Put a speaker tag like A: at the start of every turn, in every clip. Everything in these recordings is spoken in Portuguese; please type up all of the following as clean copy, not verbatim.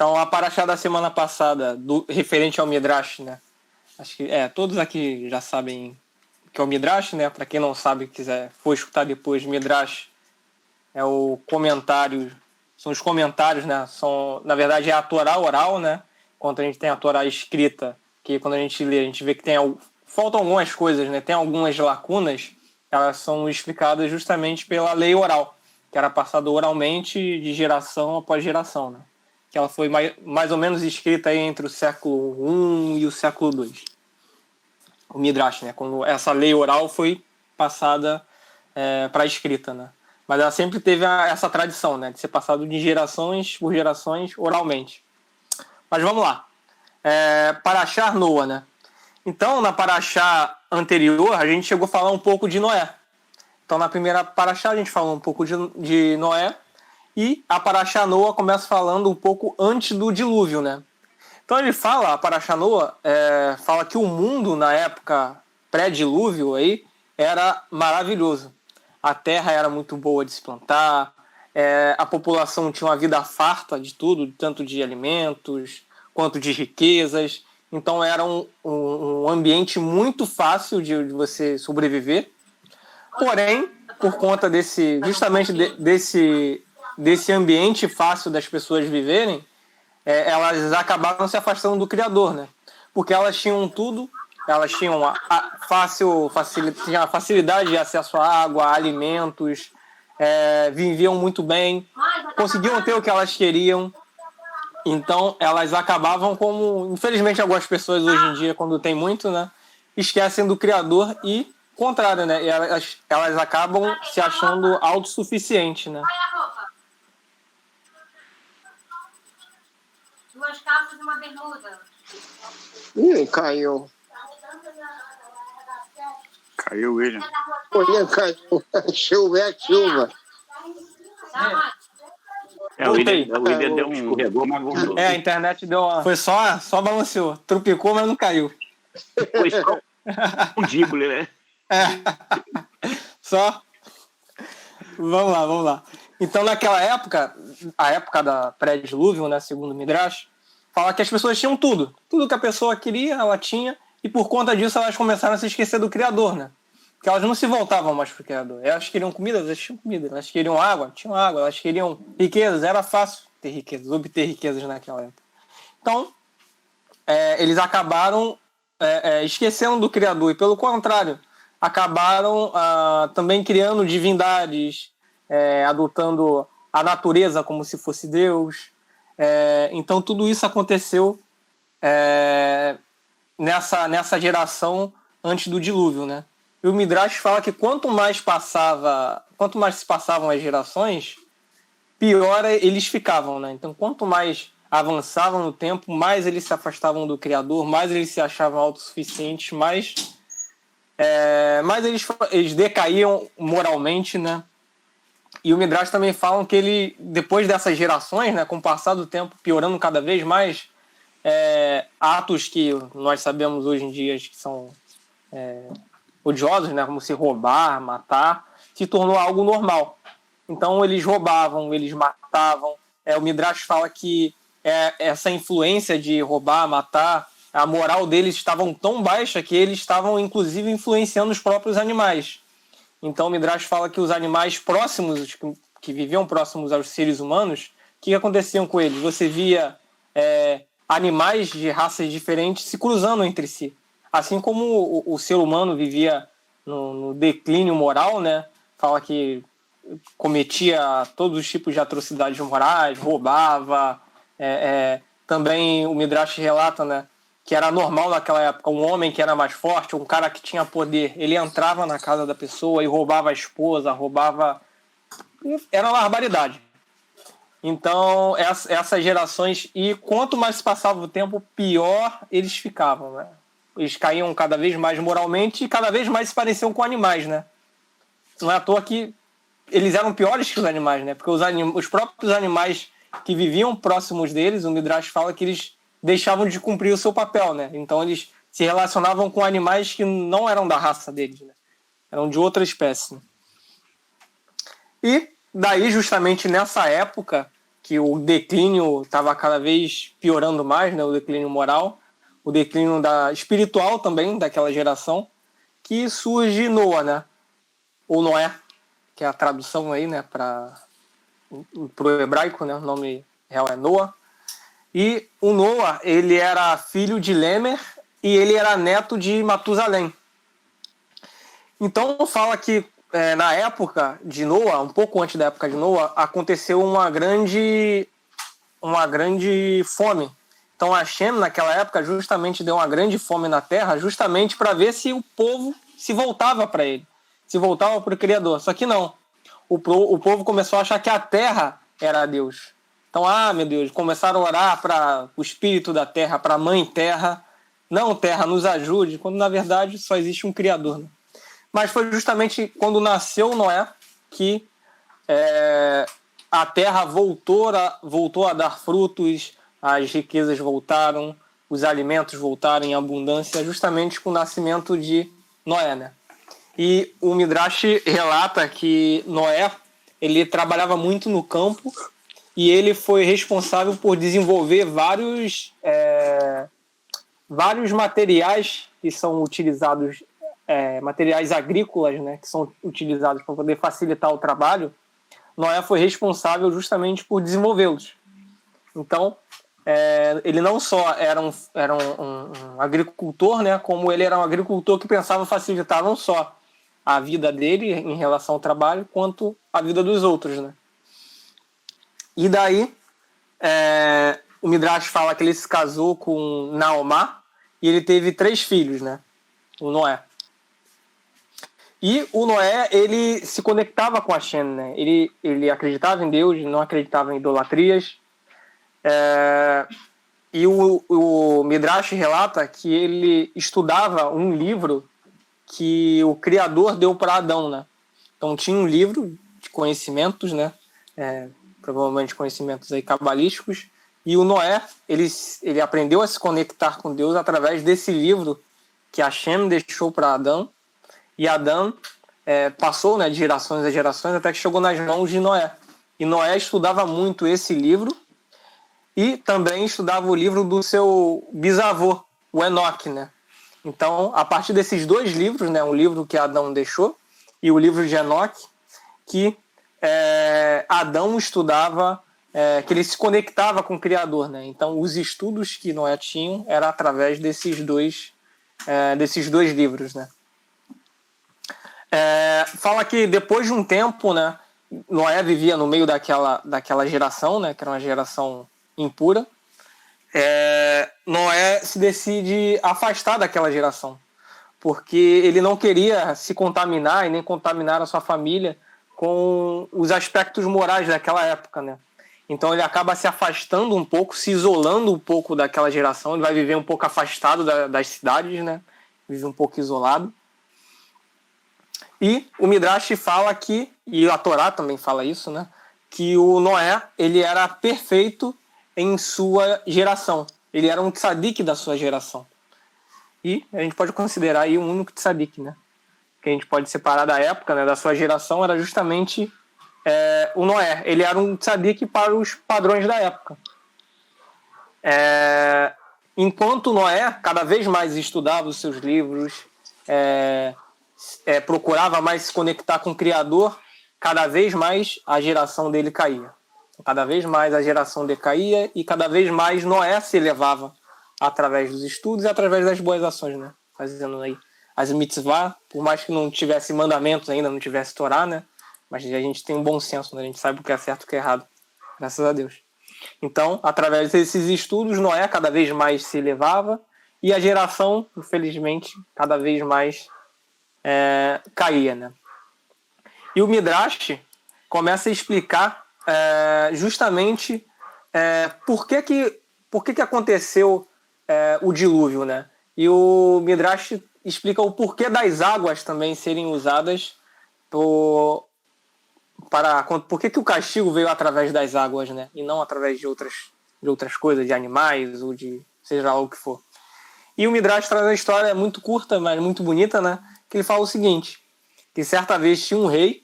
A: Então, a paraxá da semana passada, referente ao Midrash, né? Acho que todos aqui já sabem que é o Midrash, né? Para quem não sabe, quiser for escutar depois, Midrash é o comentário, são os comentários, né? Na verdade, é a Torá oral, né? Quando a gente tem a Torá escrita, que quando a gente lê, a gente vê que faltam algumas coisas, né? Tem algumas lacunas, elas são explicadas justamente pela lei oral, que era passada oralmente de geração após geração, né? Que ela foi mais ou menos escrita aí entre o século I e o século II. O Midrash, né? Quando essa lei oral foi passada para a escrita, né? Mas ela sempre teve essa tradição, né? De ser passado de gerações por gerações oralmente. Mas vamos lá. Paraxá Noa, né? Então, na paraxá anterior, a gente chegou a falar um pouco de Noé. Então, na primeira paraxá, a gente falou um pouco de Noé. E a paraxá Noa começa falando um pouco antes do dilúvio, né? Então, ele fala, a paraxá Noa, fala que o mundo, na época pré-dilúvio, aí, era maravilhoso. A terra era muito boa de se plantar, a população tinha uma vida farta de tudo, tanto de alimentos quanto de riquezas. Então era um ambiente muito fácil de você sobreviver. Porém, por conta justamente desse ambiente fácil das pessoas viverem, elas acabaram se afastando do Criador, né? Porque elas tinham tudo, elas tinham facilidade de acesso à água, a alimentos, viviam muito bem, conseguiam ter o que elas queriam. Então, elas acabavam como... Infelizmente, algumas pessoas hoje em dia, quando tem muito, né, esquecem do Criador e, contrário, né, elas acabam se achando autossuficientes, né?
B: Duas calças e uma bermuda.
C: Caiu.
D: Caiu, William.
C: Olha, caiu. Chuva.
D: O William deu um escorregou, mas voltou.
A: A internet deu foi só balanceou. Trupicou, mas não caiu.
D: Foi só um díbule, né?
A: Só. Vamos lá. Então, naquela época, a época da pré-dilúvio, né, segundo o Midrash, fala que as pessoas tinham tudo. Tudo que a pessoa queria, ela tinha. E por conta disso, elas começaram a se esquecer do Criador, né? Porque elas não se voltavam mais para o Criador. Elas queriam comida, elas tinham comida. Elas queriam água, tinham água. Elas queriam riquezas, era fácil ter riquezas, obter riquezas naquela época. Então, eles acabaram esquecendo do Criador. E, pelo contrário, acabaram também criando divindades, adotando a natureza como se fosse Deus. Então, tudo isso aconteceu nessa geração antes do dilúvio, né? E o Midrash fala que quanto mais se passavam as gerações, pior eles ficavam, né? Então, quanto mais avançavam no tempo, mais eles se afastavam do Criador, mais eles se achavam autossuficientes, mais eles decaíam moralmente, né? E o Midrash também fala que depois dessas gerações, né, com o passar do tempo piorando cada vez mais, atos que nós sabemos hoje em dia que são odiosos, né, como se roubar, matar, se tornou algo normal. Então eles roubavam, eles matavam. O Midrash fala que essa influência de roubar, matar, a moral deles estava tão baixa que eles estavam inclusive influenciando os próprios animais. Então o Midrash fala que os animais próximos, que viviam próximos aos seres humanos, o que aconteciam com eles? Você via animais de raças diferentes se cruzando entre si. Assim como o ser humano vivia no declínio moral, né? Fala que cometia todos os tipos de atrocidades morais, roubava. Também o Midrash relata, né, que era normal naquela época um homem que era mais forte, um cara que tinha poder, ele entrava na casa da pessoa e roubava a esposa, roubava... Era uma barbaridade. Então, essas gerações... E quanto mais se passava o tempo, pior eles ficavam, né? Eles caíam cada vez mais moralmente e cada vez mais se pareciam com animais, né? Não é à toa que eles eram piores que os animais, né? Porque os próprios animais que viviam próximos deles, o Midrash fala que eles deixavam de cumprir o seu papel, né? Então eles se relacionavam com animais que não eram da raça deles, né? Eram de outra espécie. Né? E daí, justamente nessa época, que o declínio estava cada vez piorando mais, né? O declínio moral, o declínio espiritual também daquela geração, que surge Noa, né? Ou Noé, que é a tradução aí, né? Para o hebraico, né? O nome real é Noa. E o Noa, ele era filho de Lêmer e ele era neto de Matusalém. Então fala que na época de Noa, um pouco antes da época de Noa, aconteceu uma grande fome. Então Hashem, naquela época, justamente deu uma grande fome na terra, justamente para ver se o povo se voltava para ele, se voltava para o Criador. Só que não. O povo começou a achar que a terra era Deus. Então, meu Deus, começaram a orar para o espírito da terra, para a mãe terra. Não, terra, nos ajude, quando na verdade só existe um Criador, né? Mas foi justamente quando nasceu Noé que a terra voltou a dar frutos, as riquezas voltaram, os alimentos voltaram em abundância, justamente com o nascimento de Noé, né? E o Midrash relata que Noé, ele trabalhava muito no campo e ele foi responsável por desenvolver vários materiais que são utilizados, materiais agrícolas, né, que são utilizados para poder facilitar o trabalho. Noé foi responsável justamente por desenvolvê-los. Então, ele não só era um agricultor, né, como ele era um agricultor que pensava facilitar não só a vida dele em relação ao trabalho, quanto a vida dos outros, né? E daí, o Midrash fala que ele se casou com Naomá e ele teve 3 filhos, né? O Noé. E o Noé, ele se conectava com Hashem, né? Ele acreditava em Deus, não acreditava em idolatrias. E o Midrash relata que ele estudava um livro que o Criador deu para Adão, né? Então tinha um livro de conhecimentos, né? Provavelmente conhecimentos aí cabalísticos, e o Noé, ele aprendeu a se conectar com Deus através desse livro que Hashem deixou para Adão, e Adão passou, né, de gerações a gerações até que chegou nas mãos de Noé. E Noé estudava muito esse livro e também estudava o livro do seu bisavô, o Enoque, né? Então, a partir desses 2 livros, né, o livro que Adão deixou e o livro de Enoque, que Adão estudava, que ele se conectava com o Criador, né? Então, os estudos que Noé tinha era através desses dois livros, né? Fala que depois de um tempo, né, Noé vivia no meio daquela geração, né, que era uma geração impura. Noé se decide afastar daquela geração, porque ele não queria se contaminar e nem contaminar a sua família com os aspectos morais daquela época, né? Então ele acaba se afastando um pouco, se isolando um pouco daquela geração. Ele vai viver um pouco afastado das cidades, né? Vive um pouco isolado. E o Midrash fala que, e a Torá também fala isso, né? Que o Noé, ele era perfeito em sua geração. Ele era um tzadik da sua geração. E a gente pode considerar aí um único tzadik, né? Que a gente pode separar da época, né, da sua geração, era justamente o Noé. Ele era um tzadik para os padrões da época. Enquanto Noé cada vez mais estudava os seus livros, procurava mais se conectar com o Criador, cada vez mais a geração dele caía. Cada vez mais a geração decaía e cada vez mais Noé se elevava através dos estudos e através das boas ações, né? Fazendo aí as mitzvah, por mais que não tivesse mandamentos ainda, não tivesse Torá, né? Mas a gente tem um bom senso, né? A gente sabe o que é certo e o que é errado, graças a Deus. Então, através desses estudos, Noé cada vez mais se elevava e a geração, infelizmente, cada vez mais caía, né? E o Midrash começa a explicar justamente por que aconteceu o dilúvio, né? E o Midrash explica o porquê das águas também serem usadas por que o castigo veio através das águas, né? E não através de outras coisas, de animais ou de seja lá o que for. E o Midrash traz uma história muito curta, mas muito bonita, né? Que ele fala o seguinte, que certa vez tinha um rei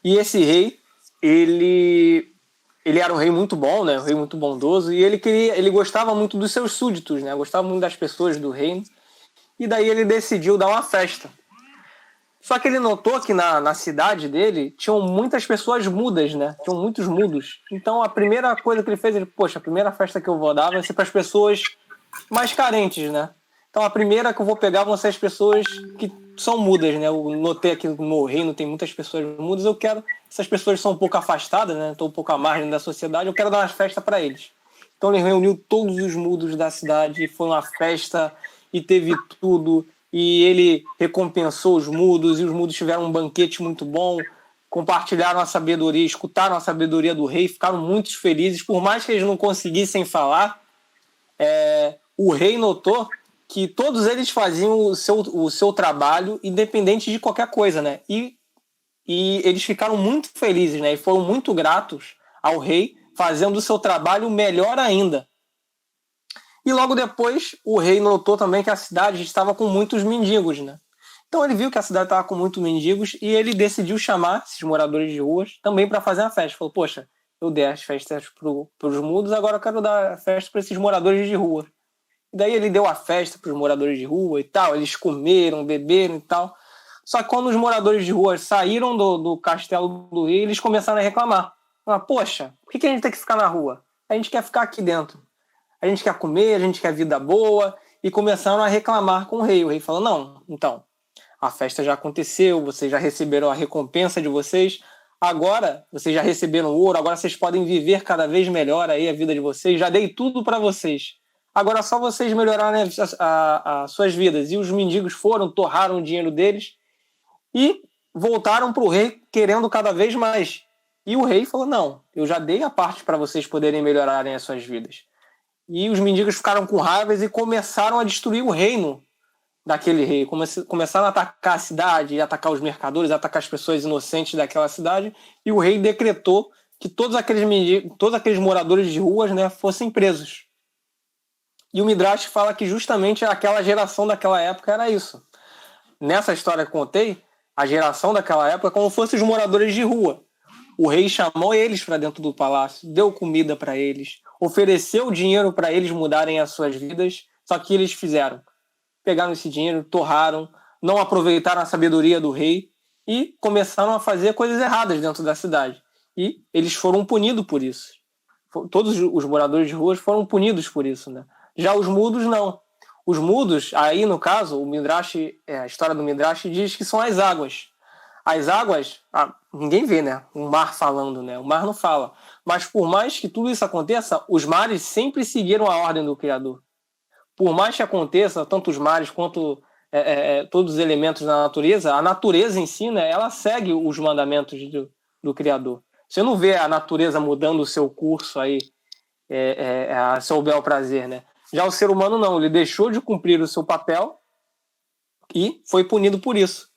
A: e esse rei, ele ele era um rei muito bom, né? Um rei muito bondoso, e ele gostava muito dos seus súditos, né? Gostava muito das pessoas do reino. E daí ele decidiu dar uma festa. Só que ele notou que na cidade dele tinham muitas pessoas mudas, né? Tinham muitos mudos. Então a primeira coisa que ele fez, poxa, a primeira festa que eu vou dar vai ser para as pessoas mais carentes, né? Então a primeira que eu vou pegar vão ser as pessoas que são mudas, né? Eu notei aqui no meu reino tem muitas pessoas mudas, essas pessoas são um pouco afastadas, né? Estão um pouco à margem da sociedade, eu quero dar uma festa para eles. Então ele reuniu todos os mudos da cidade, foi uma festa e teve tudo. E ele recompensou os mudos, e os mudos tiveram um banquete muito bom, compartilharam a sabedoria, escutaram a sabedoria do rei, ficaram muito felizes. Por mais que eles não conseguissem falar, o rei notou que todos eles faziam o seu trabalho independente de qualquer coisa, né? E eles ficaram muito felizes, né? E foram muito gratos ao rei, fazendo o seu trabalho melhor ainda. E logo depois, o rei notou também que a cidade estava com muitos mendigos, né? Então ele viu que a cidade estava com muitos mendigos e ele decidiu chamar esses moradores de ruas também para fazer uma festa. Falou, poxa, eu dei as festas para os mudos, agora eu quero dar a festa para esses moradores de rua. E daí ele deu a festa para os moradores de rua e tal, eles comeram, beberam e tal. Só que quando os moradores de rua saíram do castelo do rei, eles começaram a reclamar. Falaram, poxa, por que a gente tem que ficar na rua? A gente quer ficar aqui dentro. A gente quer comer, a gente quer vida boa, e começaram a reclamar com o rei. O rei falou, não, então, a festa já aconteceu, vocês já receberam a recompensa de vocês, agora vocês já receberam ouro, agora vocês podem viver cada vez melhor aí a vida de vocês, já dei tudo para vocês. Agora é só vocês melhorarem as suas vidas. E os mendigos foram, torraram o dinheiro deles e voltaram para o rei querendo cada vez mais. E o rei falou, não, eu já dei a parte para vocês poderem melhorarem as suas vidas. E os mendigos ficaram com raiva e começaram a destruir o reino daquele rei. Começaram a atacar a cidade, atacar os mercadores, atacar as pessoas inocentes daquela cidade. E o rei decretou que todos aqueles moradores de ruas, né, fossem presos. E o Midrash fala que justamente aquela geração daquela época era isso. Nessa história que eu contei, a geração daquela época é como fossem os moradores de rua. O rei chamou eles para dentro do palácio, deu comida para eles, ofereceu dinheiro para eles mudarem as suas vidas, só que eles fizeram. Pegaram esse dinheiro, torraram, não aproveitaram a sabedoria do rei e começaram a fazer coisas erradas dentro da cidade. E eles foram punidos por isso. Todos os moradores de ruas foram punidos por isso, né? Já os mudos, não. Os mudos, aí no caso, o Midrash, a história do Midrash diz que são as águas. As águas, ninguém vê, né? O mar falando, né? O mar não fala. Mas por mais que tudo isso aconteça, os mares sempre seguiram a ordem do Criador. Por mais que aconteça, tanto os mares quanto todos os elementos da natureza, a natureza em si, né? Ela segue os mandamentos do Criador. Você não vê a natureza mudando o seu curso aí, a seu bel prazer, né? Já o ser humano não, ele deixou de cumprir o seu papel e foi punido por isso.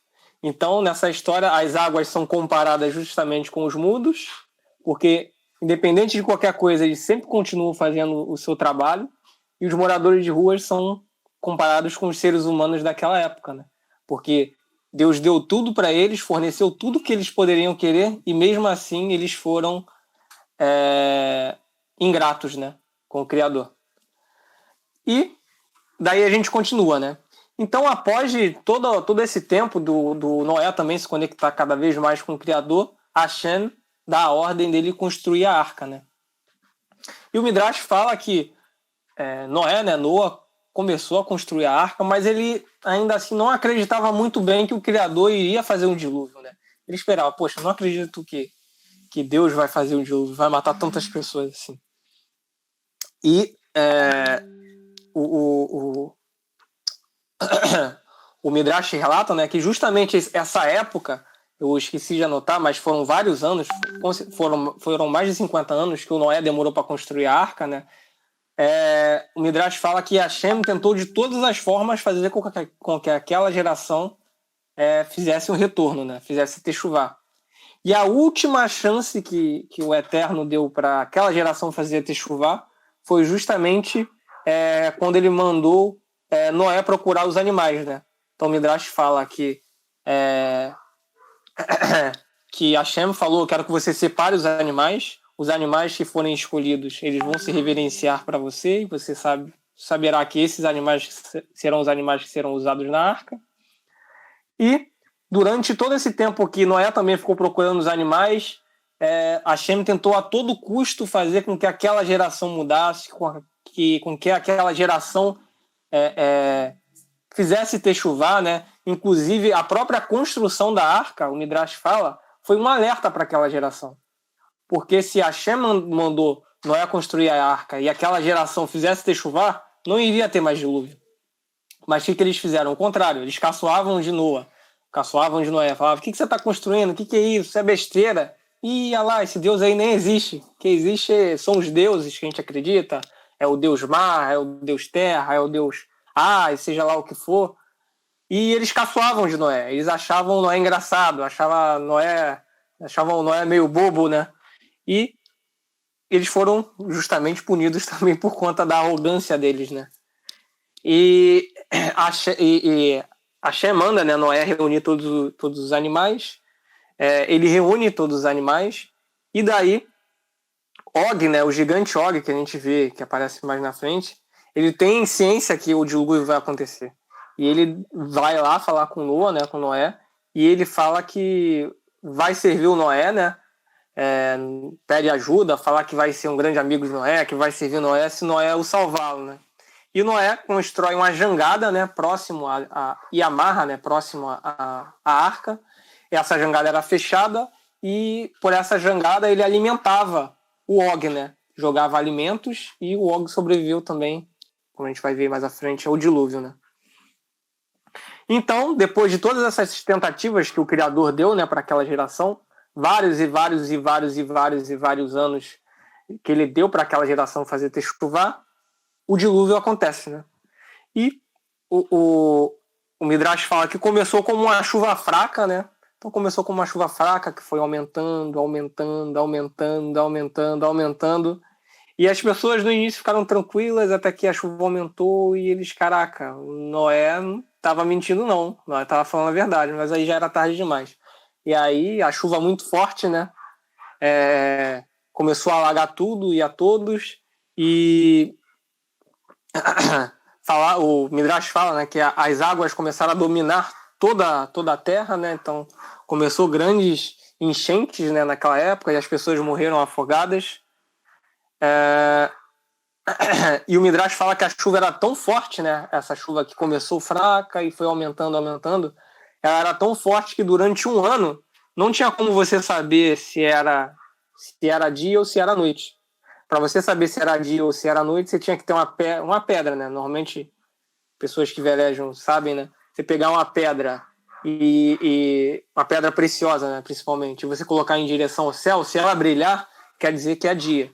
A: Então, nessa história, as águas são comparadas justamente com os mudos, porque, independente de qualquer coisa, eles sempre continuam fazendo o seu trabalho, e os moradores de ruas são comparados com os seres humanos daquela época, né? Porque Deus deu tudo para eles, forneceu tudo que eles poderiam querer, e mesmo assim eles foram ingratos, né, com o Criador. E daí a gente continua, né? Então, após de todo esse tempo do Noé também se conectar cada vez mais com o Criador, Hashem dá a ordem dele construir a arca, né? E o Midrash fala que Noé, né, Noah, começou a construir a arca, mas ele ainda assim não acreditava muito bem que o Criador iria fazer um dilúvio, né? Ele esperava, poxa, não acredito que Deus vai fazer um dilúvio, vai matar tantas pessoas assim. E o Midrash relata, né, que justamente essa época, eu esqueci de anotar, mas foram vários anos, foram mais de 50 anos que o Noé demorou para construir a arca, né? O Midrash fala que Hashem tentou de todas as formas fazer com que aquela geração fizesse um retorno, né? Fizesse techuvá. E a última chance que o Eterno deu para aquela geração fazer techuvá foi justamente quando ele mandou Noé procurar os animais, né? Então o Midrash fala que Hashem falou, quero que você separe os animais, os animais que forem escolhidos, eles vão se reverenciar para você, e você saberá que esses animais serão os animais que serão usados na arca. E durante todo esse tempo que Noé também ficou procurando os animais, Hashem tentou a todo custo fazer com que aquela geração mudasse, com que aquela geração fizesse techuvá, né? Inclusive, a própria construção da arca, o Midrash fala, foi um alerta para aquela geração. Porque se Hashem mandou Noé construir a arca e aquela geração fizesse techuvá, não iria ter mais dilúvio. Mas o que eles fizeram? O contrário, eles caçoavam de Noé, falavam, o que você está construindo? O que é isso? Isso é besteira. E olha lá, esse Deus aí nem existe. O que existe são os deuses que a gente acredita. É o Deus mar, é o Deus terra, é o Deus ar, seja lá o que for. E eles caçoavam de Noé. Eles achavam Noé engraçado, achavam Noé meio bobo, né? E eles foram justamente punidos também por conta da arrogância deles, né? E Hashem manda, né, Noé reunir todos os animais. Ele reúne todos os animais. E daí, Og, né, o gigante Og, que a gente vê, que aparece mais na frente, ele tem ciência que o dilúvio vai acontecer. E ele vai lá falar com Noé, e ele fala que vai servir o Noé, né? Pede ajuda, falar que vai ser um grande amigo de Noé, que vai servir Noé se Noé o salvá-lo, né? E Noé constrói uma jangada, né, próximo e amarra, né, próximo à arca. Essa jangada era fechada e por essa jangada ele alimentava o Og, né? Jogava alimentos e o Og sobreviveu também, como a gente vai ver mais à frente, ao dilúvio, né? Então, depois de todas essas tentativas que o Criador deu, né, para aquela geração, vários anos que ele deu para aquela geração fazer techuvá, o dilúvio acontece, né? E o Midrash fala que começou como uma chuva fraca, né? Então começou como uma chuva fraca que foi aumentando. E as pessoas no início ficaram tranquilas até que a chuva aumentou e eles, caraca, Noé não estava mentindo não, Noé estava falando a verdade, mas aí já era tarde demais. E aí a chuva muito forte, né? Começou a alagar tudo e a todos e o Midrash fala, né, que as águas começaram a dominar toda a terra, né? Então começou grandes enchentes, né, naquela época e as pessoas morreram afogadas. E o Midrash fala que a chuva era tão forte, né? Essa chuva que começou fraca e foi aumentando, ela era tão forte que durante um ano não tinha como você saber se era dia ou se era noite. Para você saber se era dia ou se era noite, você tinha que ter uma pedra, né? Normalmente, pessoas que velejam sabem, né? Você pegar uma pedra e uma pedra preciosa, né? Principalmente, e você colocar em direção ao céu, se ela brilhar, quer dizer que é dia.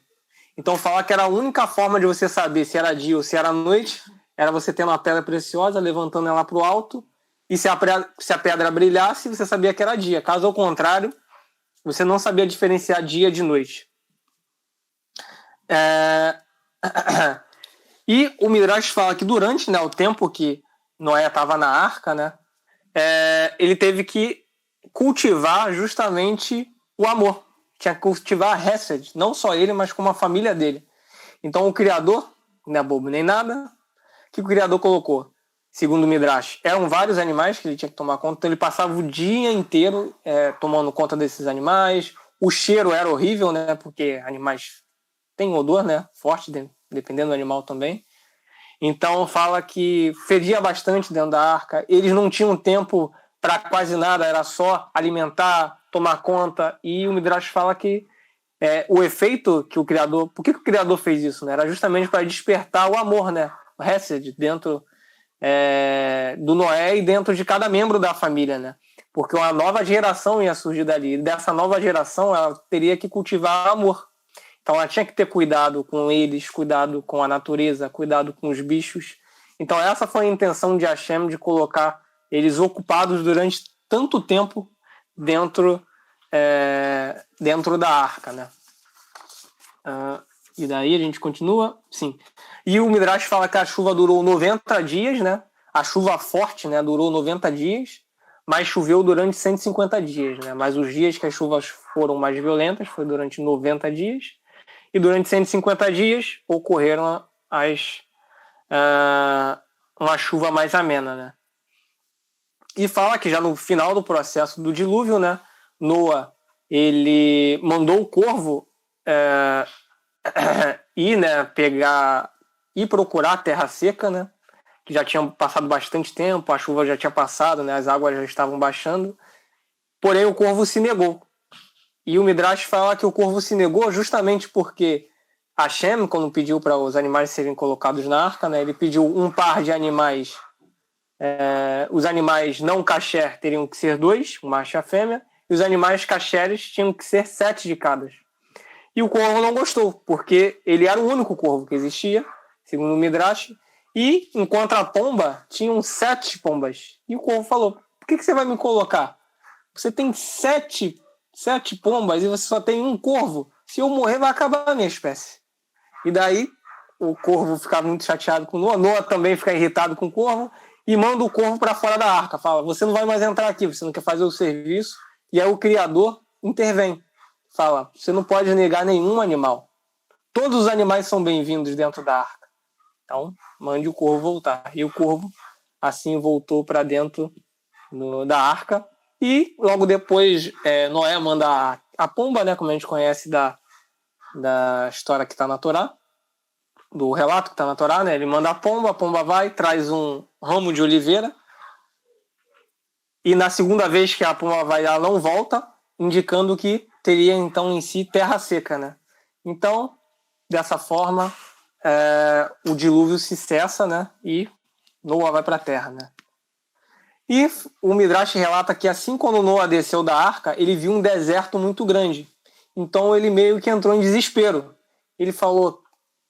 A: Então, falar que era a única forma de você saber se era dia ou se era noite era você tendo uma pedra preciosa, levantando ela para o alto, e se a pedra brilhasse, você sabia que era dia. Caso ao contrário, você não sabia diferenciar dia de noite. E o Midrash fala que durante, né, o tempo que Noé estava na arca, né, ele teve que cultivar justamente o amor. Tinha que cultivar Hesed, não só ele, mas como a família dele. Então o Criador, não é bobo nem nada, o que o Criador colocou? Segundo o Midrash, eram vários animais que ele tinha que tomar conta, então ele passava o dia inteiro tomando conta desses animais. O cheiro era horrível, né, porque animais têm odor, né, forte, dependendo do animal também. Então fala que fedia bastante dentro da arca, eles não tinham tempo para quase nada, era só alimentar, tomar conta, e o Midrash fala que o efeito que o Criador... Por que o Criador fez isso? Né? Era justamente para despertar o amor, né? O Hesed, dentro do Noé e dentro de cada membro da família, né? Porque uma nova geração ia surgir dali, e dessa nova geração ela teria que cultivar amor. Então ela tinha que ter cuidado com eles, cuidado com a natureza, cuidado com os bichos. Então essa foi a intenção de Hashem de colocar eles ocupados durante tanto tempo dentro da arca, né? E daí a gente continua? Sim. E o Midrash fala que a chuva durou 90 dias, né? A chuva forte, né, durou 90 dias, mas choveu durante 150 dias, né? Mas os dias que as chuvas foram mais violentas foi durante 90 dias, e durante 150 dias ocorreram uma chuva mais amena, né? E fala que já no final do processo do dilúvio, né, Noa, ele mandou o corvo ir, né, ir procurar a terra seca, né, que já tinha passado bastante tempo, a chuva já tinha passado, né, as águas já estavam baixando, porém o corvo se negou. E o Midrash fala que o corvo se negou justamente porque Hashem, quando pediu para os animais serem colocados na arca, né, ele pediu um par de animais. Os animais não kasher teriam que ser 2, um macho e a fêmea, e os animais kasheres tinham que ser 7 de cada. E o corvo não gostou, porque ele era o único corvo que existia, segundo o Midrash, e enquanto a pomba, tinham 7 pombas. E o corvo falou: por que você vai me colocar? Você tem 7 pombas e você só tem um corvo. Se eu morrer, vai acabar a minha espécie. E daí o corvo ficava muito chateado com Noa. Noa também fica irritado com o corvo e manda o corvo para fora da arca. Fala: você não vai mais entrar aqui, você não quer fazer o serviço. E aí o Criador intervém. Fala: você não pode negar nenhum animal. Todos os animais são bem-vindos dentro da arca. Então, mande o corvo voltar. E o corvo, assim, voltou para dentro da arca. E logo depois, Noé manda a pomba, né, como a gente conhece da história que está na Torá, do relato que está na Torá, né? Ele manda a pomba vai, traz um ramo de oliveira, e na segunda vez que a pomba vai, ela não volta, indicando que teria então em si terra seca, né? Então, dessa forma, o dilúvio se cessa, né? E Noa vai para a terra, né? E o Midrash relata que assim quando Noa desceu da arca, ele viu um deserto muito grande. Então ele meio que entrou em desespero. Ele falou: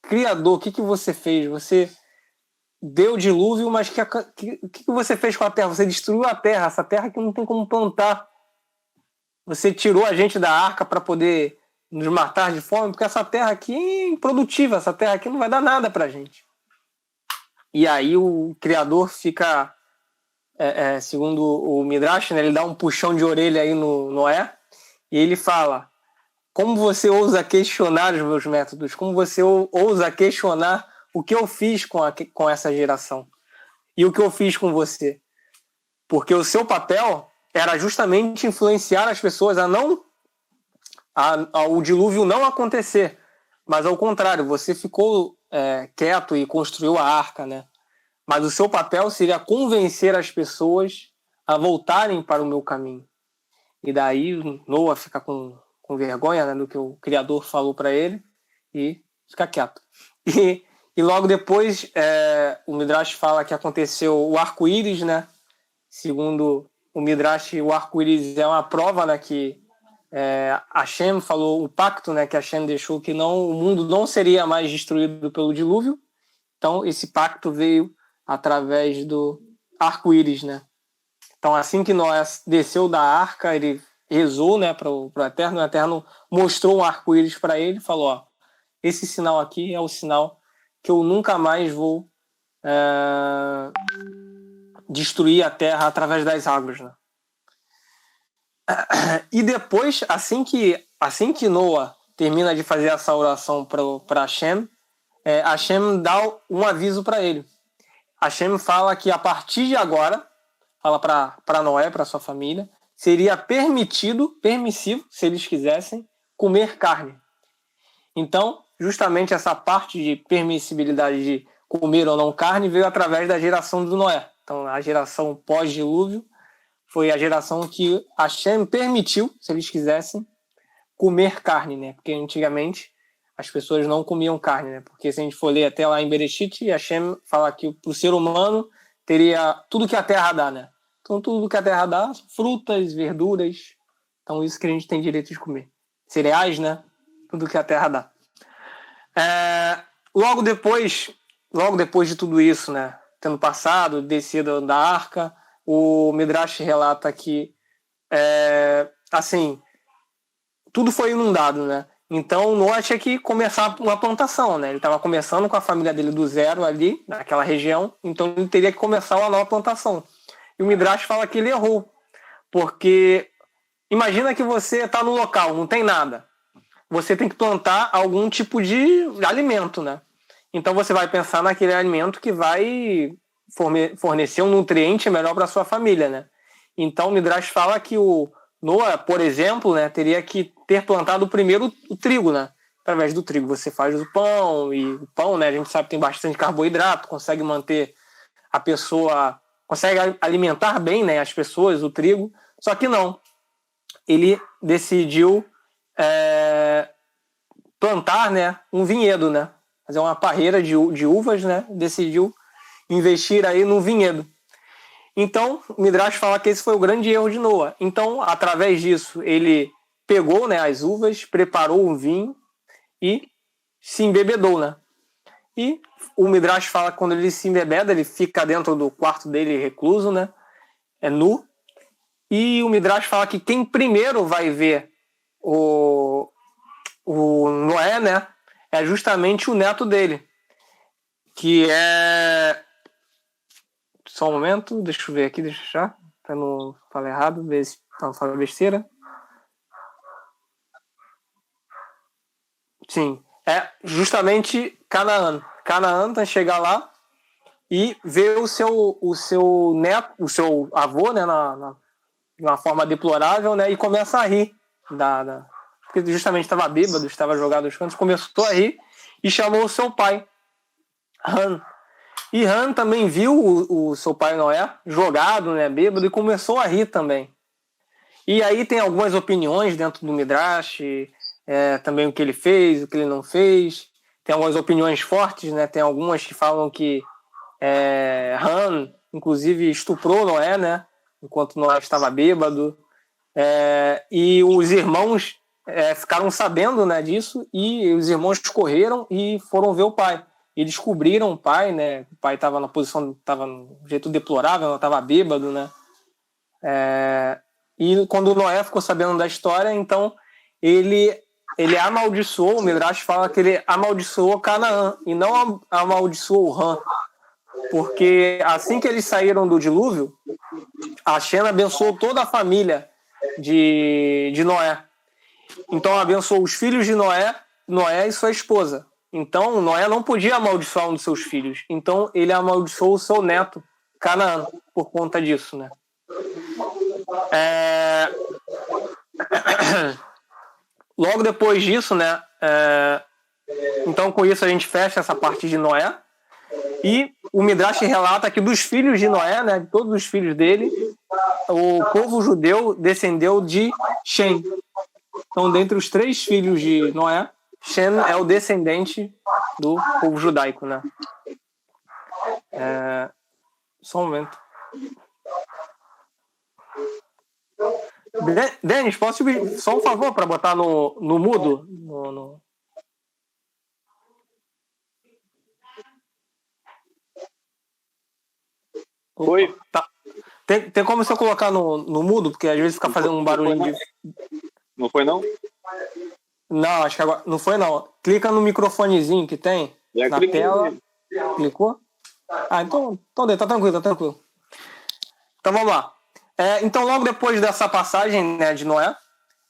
A: Criador, o que você fez? Você deu dilúvio, mas o que você fez com a terra? Você destruiu a terra, essa terra que não tem como plantar. Você tirou a gente da arca para poder nos matar de fome, porque essa terra aqui é improdutiva, essa terra aqui não vai dar nada para a gente. E aí o Criador fica, segundo o Midrash, né, ele dá um puxão de orelha aí no Noé, e ele fala: como você ousa questionar os meus métodos? Como você ousa questionar o que eu fiz com essa geração? E o que eu fiz com você? Porque o seu papel era justamente influenciar as pessoas ao dilúvio não acontecer. Mas ao contrário, você ficou quieto e construiu a arca, né? Mas o seu papel seria convencer as pessoas a voltarem para o meu caminho. E daí Noa fica com vergonha, né, do que o Criador falou para ele e fica quieto. E logo depois o Midrash fala que aconteceu o arco-íris, né? Segundo o Midrash, o arco-íris é uma prova, né, que Hashem falou, o pacto, né, que Hashem deixou, que o mundo não seria mais destruído pelo dilúvio. Então esse pacto veio através do arco-íris, né? Então assim que Noé desceu da arca, ele rezou, né, para o Eterno. O Eterno mostrou um arco-íris para ele e falou: ó, esse sinal aqui é o sinal que eu nunca mais vou destruir a terra através das águas, né? E depois, assim que Noa termina de fazer essa oração para Hashem, Hashem dá um aviso para ele. Hashem fala que a partir de agora, fala para Noé, para sua família, seria permissivo, se eles quisessem, comer carne. Então, justamente essa parte de permissibilidade de comer ou não carne veio através da geração do Noé. Então, a geração pós-dilúvio foi a geração que Hashem permitiu, se eles quisessem, comer carne, né? Porque antigamente as pessoas não comiam carne, né? Porque se a gente for ler até lá em Bereshit, Hashem fala que para o ser humano teria tudo que a terra dá, né? Então, tudo que a terra dá, frutas, verduras. Então, isso que a gente tem direito de comer. Cereais, né? Tudo que a terra dá. Logo depois de tudo isso, né? Tendo passado, descido da arca, o Midrash relata que, assim, tudo foi inundado, né? Então, Noé tinha que começar uma plantação, né? Ele estava começando com a família dele do zero ali, naquela região. Então, ele teria que começar uma nova plantação. E o Midrash fala que ele errou. Porque imagina que você está no local, não tem nada. Você tem que plantar algum tipo de alimento, né? Então você vai pensar naquele alimento que vai fornecer um nutriente melhor para sua família, né? Então o Midrash fala que o Noah, por exemplo, né, teria que ter plantado primeiro o trigo, né? Através do trigo você faz o pão, e o pão, né, a gente sabe que tem bastante carboidrato, consegue manter a pessoa, consegue alimentar bem, né, as pessoas, o trigo. Só que não. Ele decidiu plantar, né, um vinhedo, né? Fazer uma parreira de uvas, né? Decidiu investir aí no vinhedo. Então, o Midrash fala que esse foi o grande erro de Noah. Então, através disso, ele pegou, né, as uvas, preparou um vinho e se embebedou, né? E o Midrash fala que quando ele se embebeda, ele fica dentro do quarto dele recluso, né? É nu. E o Midrash fala que quem primeiro vai ver o Noé, né, é justamente o neto dele, que é... Só um momento, deixa eu ver aqui, deixa eu achar, para não falar errado, ver se não falar besteira. Sim, é justamente Canaã. Canaã vai chegar lá e ver o seu neto, o seu avô, né, de uma forma deplorável, né, e começa a rir porque justamente estava bêbado, estava jogado aos cantos, começou a rir e chamou o seu pai, Han. E Han também viu o seu pai Noé jogado, né, bêbado, e começou a rir também. E aí tem algumas opiniões dentro do Midrash, também o que ele fez, o que ele não fez. Tem algumas opiniões fortes, né? Tem algumas que falam que Han, inclusive, estuprou Noé, né? Enquanto Noé estava bêbado. E os irmãos ficaram sabendo, né, disso, e os irmãos correram e foram ver o pai. E descobriram o pai, né? O pai estava na posição, estava no jeito deplorável, estava bêbado, né? E quando Noé ficou sabendo da história, então ele amaldiçoou, o Midrash fala que ele amaldiçoou Canaã e não amaldiçoou Ham. Porque assim que eles saíram do dilúvio, a Shem abençoou toda a família de Noé. Então abençoou os filhos de Noé e sua esposa. Então Noé não podia amaldiçoar um dos seus filhos. Então ele amaldiçoou o seu neto, Canaã, por conta disso, né? Logo depois disso, né? Então com isso a gente fecha essa parte de Noé. E o Midrash relata que dos filhos de Noé, né, de todos os filhos dele, o povo judeu descendeu de Shem. Então, dentre os 3 filhos de Noé, Shem é o descendente do povo judaico, né? Só um momento. Denis, posso te só um favor para botar no mudo?
E: Oi?
A: Tá. Tem como você colocar no mudo? Porque às vezes fica fazendo um barulho de...
E: Não foi, não?
A: Não, acho que agora... Não foi, não. Clica no microfonezinho que tem na tela. Clicou? Então tá tranquilo. Então vamos lá. Então logo depois dessa passagem, né, de Noé,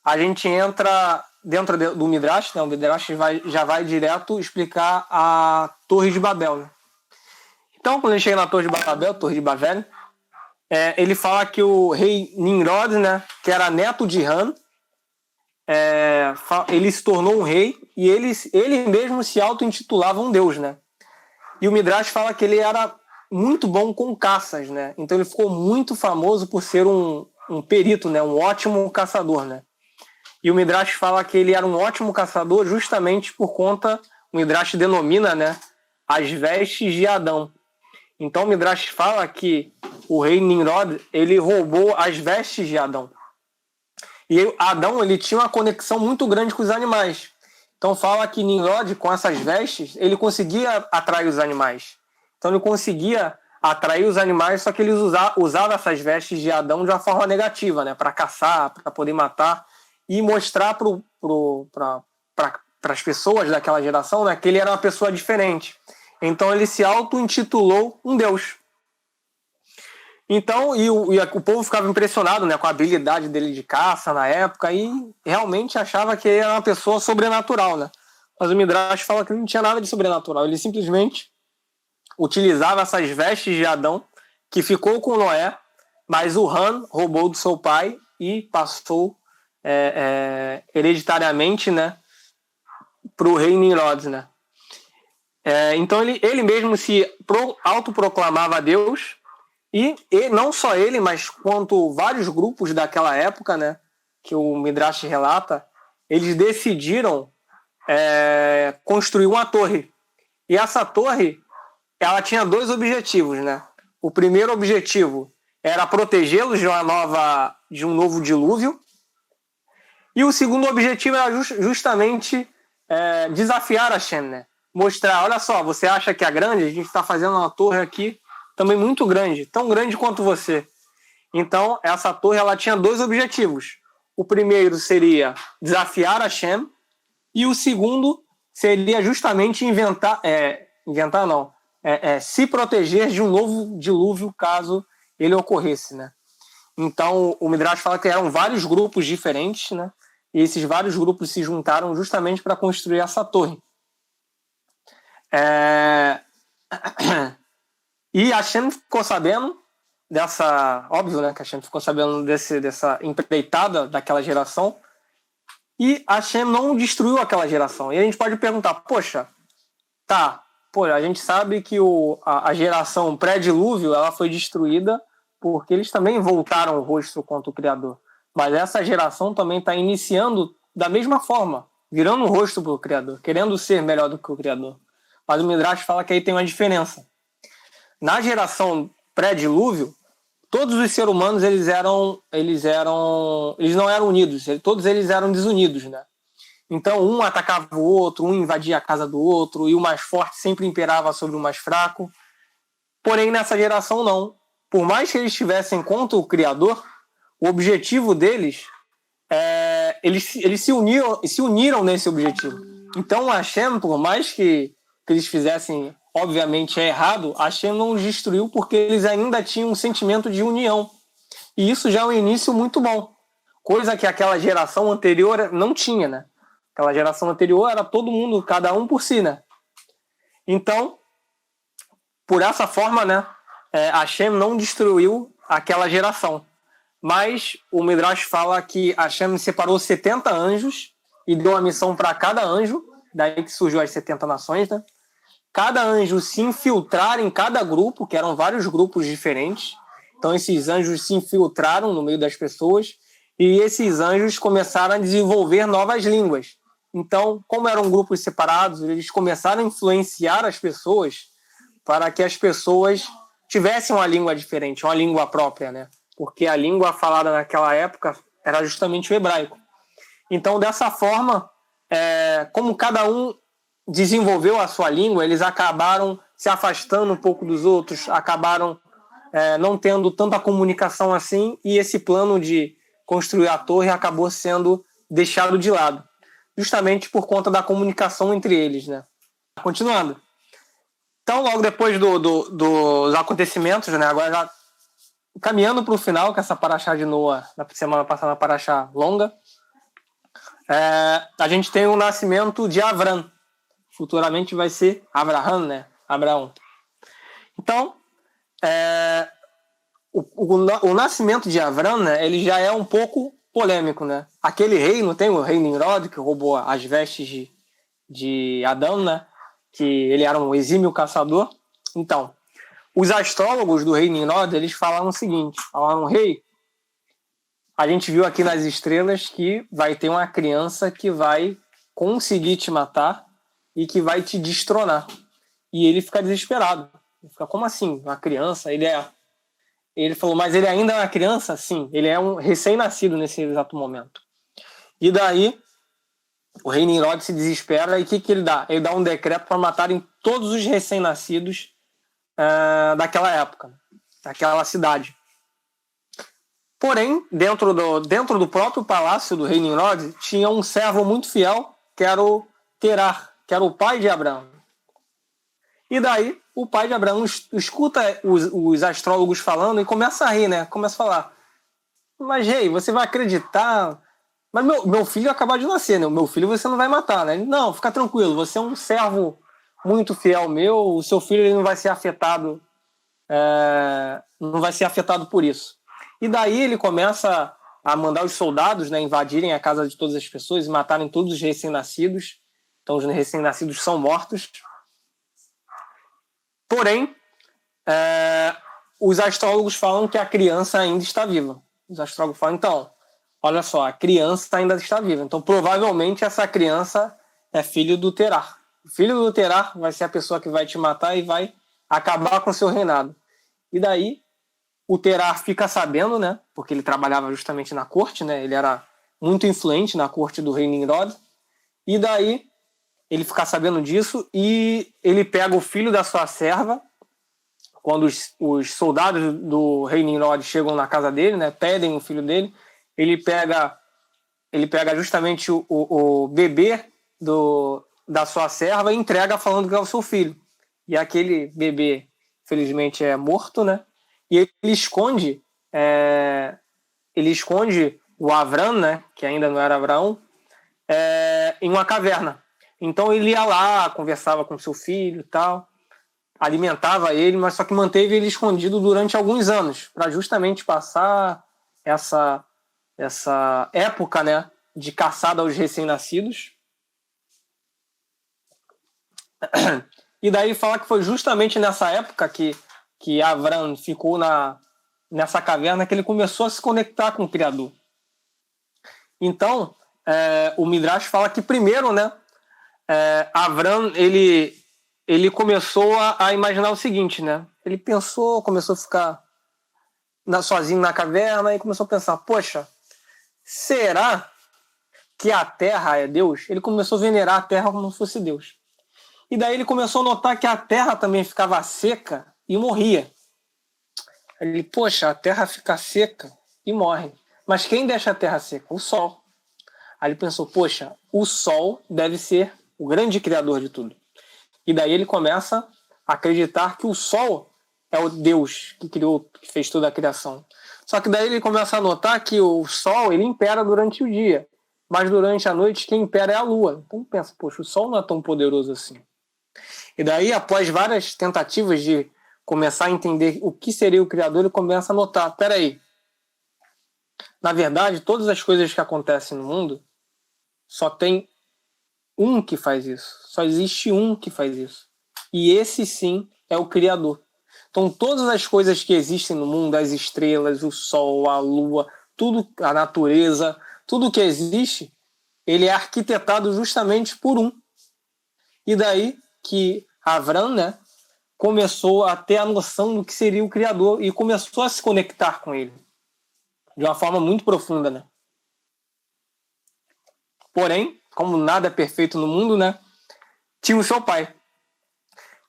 A: a gente entra dentro do Midrash, né? O Midrash já vai direto explicar a Torre de Babel, né? Então, quando ele chega na Torre de Babel, ele fala que o rei Nimrod, né, que era neto de Han, ele se tornou um rei e ele mesmo se auto-intitulava um deus, né? E o Midrash fala que ele era muito bom com caças, né? Então ele ficou muito famoso por ser um perito, né? Um ótimo caçador, né? E o Midrash fala que ele era um ótimo caçador justamente por conta, o Midrash denomina, né, as vestes de Adão. Então o Midrash fala que o rei Nimrod, ele roubou as vestes de Adão. E Adão, ele tinha uma conexão muito grande com os animais. Então fala que Nimrod, com essas vestes, ele conseguia atrair os animais. Então ele conseguia atrair os animais, só que ele usava essas vestes de Adão de uma forma negativa, né, para caçar, para poder matar e mostrar para as pessoas daquela geração, né, que ele era uma pessoa diferente. Então ele se auto-intitulou um deus. Então, o povo ficava impressionado, né, com a habilidade dele de caça na época e realmente achava que ele era uma pessoa sobrenatural, né? Mas o Midrash fala que não tinha nada de sobrenatural. Ele simplesmente utilizava essas vestes de Adão, que ficou com Noé, mas o Ham roubou do seu pai e passou hereditariamente, né, para o rei Nimrod, né? Então ele mesmo se autoproclamava Deus e não só ele, mas quanto vários grupos daquela época, né, que o Midrash relata, eles decidiram construir uma torre. E essa torre, ela tinha 2 objetivos, né? O primeiro objetivo era protegê-los de um novo dilúvio. E o segundo objetivo era justamente desafiar a Hashem, né? Mostrar, olha só, você acha que é grande? A gente está fazendo uma torre aqui também muito grande, tão grande quanto você. Então, essa torre ela tinha 2 objetivos. O primeiro seria desafiar a Hashem e o segundo seria justamente se proteger de um novo dilúvio caso ele ocorresse, né? Então, o Midrash fala que eram vários grupos diferentes, né? E esses vários grupos se juntaram justamente para construir essa torre. E a Hashem ficou sabendo dessa... Óbvio, né? Que a Hashem ficou sabendo dessa empreitada daquela geração. E a Hashem não destruiu aquela geração. E a gente pode perguntar, poxa, a gente sabe que a geração pré-dilúvio ela foi destruída porque eles também voltaram o rosto contra o Criador. Mas essa geração também está iniciando da mesma forma, virando o rosto para o Criador, querendo ser melhor do que o Criador. Mas o Midrash fala que aí tem uma diferença. Na geração pré-dilúvio, todos os seres humanos eles não eram unidos, todos eles eram desunidos, né? Então um atacava o outro, um invadia a casa do outro e o mais forte sempre imperava sobre o mais fraco. Porém, nessa geração não. Por mais que eles estivessem contra o Criador, o objetivo deles, eles se uniram nesse objetivo. Então, a Hashem, por mais que eles fizessem, obviamente, errado, a Hashem não os destruiu porque eles ainda tinham um sentimento de união. E isso já é um início muito bom. Coisa que aquela geração anterior não tinha, né? Aquela geração anterior era todo mundo, cada um por si, né? Então, por essa forma, né, Hashem não destruiu aquela geração. Mas o Midrash fala que Hashem separou 70 anjos e deu uma missão para cada anjo, daí que surgiu as 70 nações, né? Cada anjo se infiltrar em cada grupo, que eram vários grupos diferentes. Então esses anjos se infiltraram no meio das pessoas e esses anjos começaram a desenvolver novas línguas. Então, como eram grupos separados, eles começaram a influenciar as pessoas para que as pessoas tivessem uma língua diferente, uma língua própria, né? Porque a língua falada naquela época era justamente o hebraico. Então, dessa forma, como cada um desenvolveu a sua língua, eles acabaram se afastando um pouco dos outros, acabaram não tendo tanta comunicação assim, e esse plano de construir a torre acabou sendo deixado de lado, justamente por conta da comunicação entre eles, né? Continuando. Então, logo depois dos acontecimentos, né, agora já caminhando para o final, com essa paraxá de Noa, na semana passada, uma paraxá longa, a gente tem o nascimento de Avram. Futuramente vai ser Abraham, né? Abraão. Então, o nascimento de Avram, né, ele já é um pouco polêmico, né? Aquele rei, não tem o rei Nimrod, que roubou as vestes de Adão, né? Que ele era um exímio caçador. Então, os astrólogos do rei Nimrod, eles falaram o seguinte, falaram, rei, a gente viu aqui nas estrelas que vai ter uma criança que vai conseguir te matar e que vai te destronar. E ele fica desesperado. Ele fica, como assim? Uma criança? Ele falou, mas ele ainda é uma criança? Sim, ele é um recém-nascido nesse exato momento. E daí, o rei Nimrod se desespera e o que ele dá? Ele dá um decreto para matarem todos os recém-nascidos daquela época, daquela cidade. Porém, dentro do próprio palácio do rei Nimrod, tinha um servo muito fiel, que era o Terar, que era o pai de Abraão. E daí, o pai de Abraão escuta os astrólogos falando e começa a rir, né? Começa a falar, mas rei, você vai acreditar? Mas meu filho acabou de nascer, né? O meu filho você não vai matar, né? Não, fica tranquilo, você é um servo muito fiel meu, o seu filho ele não vai ser afetado, não vai ser afetado por isso. E daí ele começa a mandar os soldados, né, invadirem a casa de todas as pessoas e matarem todos os recém-nascidos. Então os recém-nascidos são mortos. Porém, os astrólogos falam que a criança ainda está viva. Os astrólogos falam, então, olha só, a criança ainda está viva. Então, provavelmente, essa criança é filho do Terah. O filho do Terah vai ser a pessoa que vai te matar e vai acabar com o seu reinado. E daí, o Terah fica sabendo, né? Porque ele trabalhava justamente na corte, né? Ele era muito influente na corte do rei Nimrod. E daí, ele fica sabendo disso e ele pega o filho da sua serva. Quando os soldados do rei Nimrod chegam na casa dele, né, pedem o filho dele, ele pega justamente o bebê da sua serva e entrega falando que é o seu filho. E aquele bebê, felizmente, é morto, né? E ele esconde o Avram, né, que ainda não era Abraão, em uma caverna. Então ele ia lá, conversava com seu filho e tal, alimentava ele, mas só que manteve ele escondido durante alguns anos, para justamente passar essa época, né, de caçada aos recém-nascidos. E daí fala que foi justamente nessa época que Avram ficou nessa caverna que ele começou a se conectar com o Criador. Então, o Midrash fala que primeiro, né, Avram, ele começou a imaginar o seguinte, né? Ele começou a ficar sozinho na caverna e começou a pensar, poxa, será que a terra é Deus? Ele começou a venerar a terra como se fosse Deus. E daí ele começou a notar que a terra também ficava seca e morria. Ele, poxa, a terra fica seca e morre. Mas quem deixa a terra seca? O sol. Aí ele pensou, poxa, o sol deve ser o grande criador de tudo. E daí ele começa a acreditar que o sol é o Deus que criou, que fez toda a criação. Só que daí ele começa a notar que o sol ele impera durante o dia, mas durante a noite quem impera é a lua. Então ele pensa, poxa, o sol não é tão poderoso assim. E daí, após várias tentativas de começar a entender o que seria o Criador, ele começa a notar, peraí, na verdade, todas as coisas que acontecem no mundo, só tem um que faz isso. Só existe um que faz isso. E esse sim é o Criador. Então todas as coisas que existem no mundo, as estrelas, o sol, a lua, tudo, a natureza, tudo que existe, ele é arquitetado justamente por um. E daí que Avram, né, começou a ter a noção do que seria o Criador e começou a se conectar com ele. De uma forma muito profunda, né? Porém, como nada é perfeito no mundo, né, tinha o seu pai.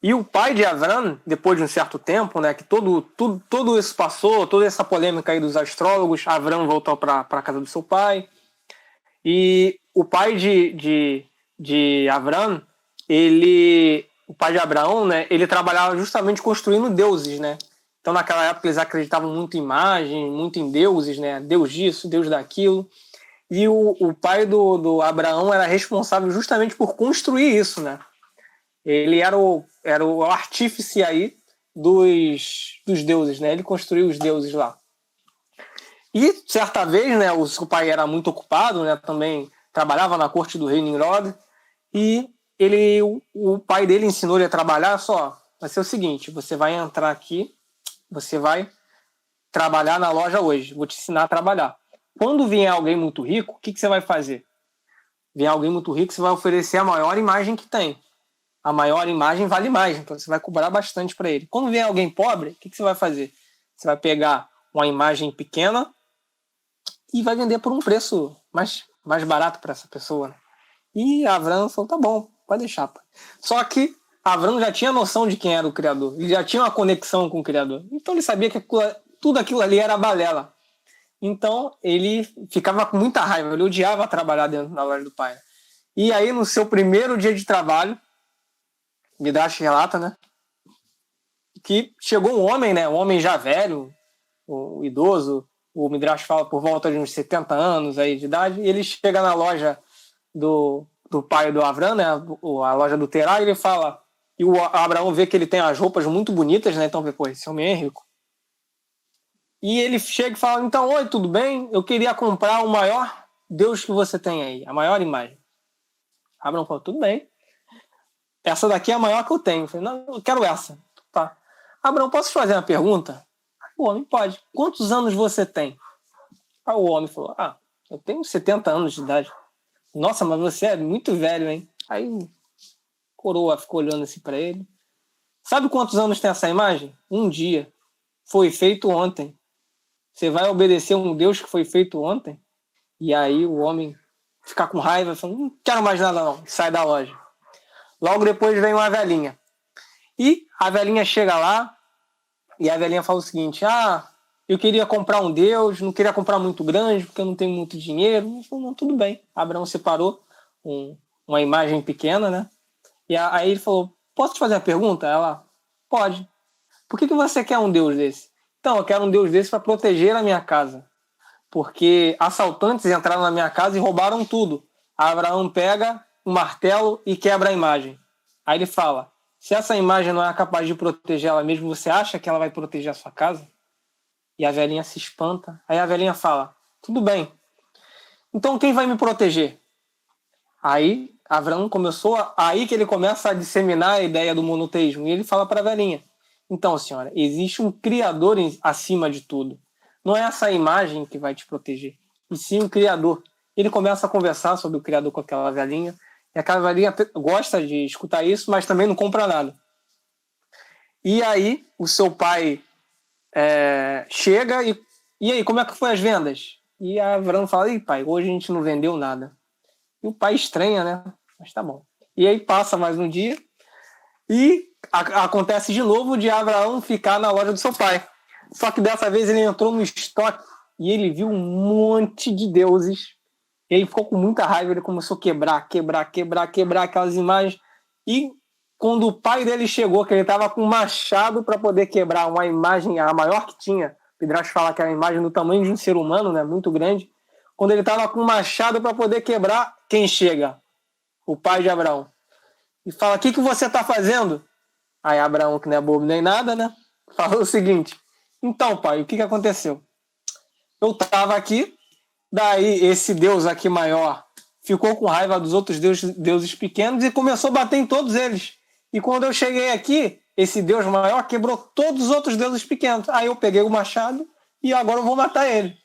A: E o pai de Avram, depois de um certo tempo, né, que tudo isso passou, toda essa polêmica aí dos astrólogos, Avram voltou para a casa do seu pai. E o pai de Avram, o pai de Abraão, né, ele trabalhava justamente construindo deuses, né? Então naquela época eles acreditavam muito em imagem, muito em deuses, né? Deus disso, Deus daquilo. E o pai do Abraão era responsável justamente por construir isso, né? Ele era o artífice aí dos deuses, né? Ele construiu os deuses lá. E certa vez, né, o seu pai era muito ocupado, né? Também trabalhava na corte do rei Nimrod. E o pai dele ensinou ele a trabalhar só. Vai ser o seguinte, você vai entrar aqui, você vai trabalhar na loja hoje. Vou te ensinar a trabalhar. Quando vier alguém muito rico, o que você vai fazer? Vier alguém muito rico, você vai oferecer a maior imagem que tem. A maior imagem vale mais, então você vai cobrar bastante para ele. Quando vier alguém pobre, o que você vai fazer? Você vai pegar uma imagem pequena e vai vender por um preço mais barato para essa pessoa. Né? E Avram falou, tá bom, pode deixar. Pai. Só que Avram já tinha noção de quem era o Criador. Ele já tinha uma conexão com o Criador. Então ele sabia que tudo aquilo ali era balela. Então ele ficava com muita raiva. Ele odiava trabalhar dentro da loja do pai. E aí no seu primeiro dia de trabalho, Midrash relata, né? que chegou um homem, né? Um homem já velho, o idoso, o Midrash fala por volta de uns 70 anos aí de idade, e ele chega na loja do pai do Avram, né? A loja do Terá, e ele fala, e o Abraão vê que ele tem as roupas muito bonitas, né? Então vê, pô, esse homem é rico. E ele chega e fala, então, oi, tudo bem? Eu queria comprar o maior Deus que você tem aí, a maior imagem. Abraão falou, tudo bem. Essa daqui é a maior que eu tenho. Eu falei, não, eu quero essa. Tá. Abraão, posso te fazer uma pergunta? O homem pode. Quantos anos você tem? Aí o homem falou, eu tenho 70 anos de idade. Nossa, mas você é muito velho, hein? Aí o coroa ficou olhando assim pra ele. Sabe quantos anos tem essa imagem? Um dia. Foi feito ontem. Você vai obedecer um Deus que foi feito ontem? E aí o homem fica com raiva, falando, não quero mais nada não. E sai da loja. Logo depois vem uma velhinha. E a velhinha chega lá e a velhinha fala o seguinte, eu queria comprar um Deus, não queria comprar muito grande porque eu não tenho muito dinheiro. Ele falou, não, tudo bem. Abraão separou uma imagem pequena, né? E aí ele falou, posso te fazer uma pergunta? Ela, pode. Por que você quer um Deus desse? Então, eu quero um Deus desse para proteger a minha casa. Porque assaltantes entraram na minha casa e roubaram tudo. Abraão pega um martelo e quebra a imagem. Aí ele fala, se essa imagem não é capaz de proteger ela mesma, você acha que ela vai proteger a sua casa? E a velhinha se espanta. Aí a velhinha fala, tudo bem. Então quem vai me proteger? Aí Abraão aí que ele começa a disseminar a ideia do monoteísmo. E ele fala para a velhinha, então, senhora, existe um Criador acima de tudo. Não é essa imagem que vai te proteger, e sim o Criador. Ele começa a conversar sobre o Criador com aquela velhinha, e aquela velhinha gosta de escutar isso, mas também não compra nada. E aí, o seu pai chega e aí, como é que foi as vendas? E a Abraão fala, pai, hoje a gente não vendeu nada. E o pai estranha, né? Mas tá bom. E aí passa mais um dia, e acontece de novo de Abraão ficar na loja do seu pai. Só que dessa vez ele entrou no estoque e ele viu um monte de deuses. Ele ficou com muita raiva, ele começou a quebrar aquelas imagens. E quando o pai dele chegou, que ele estava com um machado para poder quebrar uma imagem, a maior que tinha, o Midrash fala que era uma imagem do tamanho de um ser humano, né, muito grande. Quando ele estava com um machado para poder quebrar, quem chega? O pai de Abraão. E fala, o que você está fazendo? Aí Abraão, que não é bobo nem nada, né? Falou o seguinte, então pai, o que aconteceu? Eu estava aqui, daí esse Deus aqui maior ficou com raiva dos outros deuses pequenos e começou a bater em todos eles. E quando eu cheguei aqui, esse Deus maior quebrou todos os outros deuses pequenos. Aí eu peguei o machado e agora eu vou matar ele.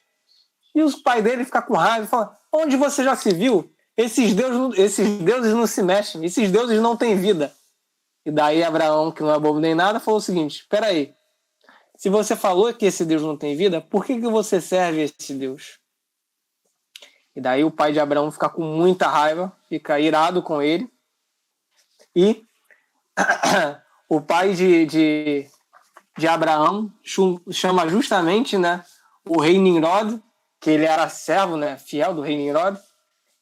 A: E os pais dele ficam com raiva e falam, onde você já se viu? Esses deuses não se mexem, esses deuses não têm vida. E daí Abraão, que não é bobo nem nada, falou o seguinte, espera aí, se você falou que esse Deus não tem vida, por que você serve esse Deus? E daí o pai de Abraão fica com muita raiva, fica irado com ele, e o pai de Abraão chama justamente, né, o rei Nimrod, que ele era servo, né, fiel do rei Nimrod,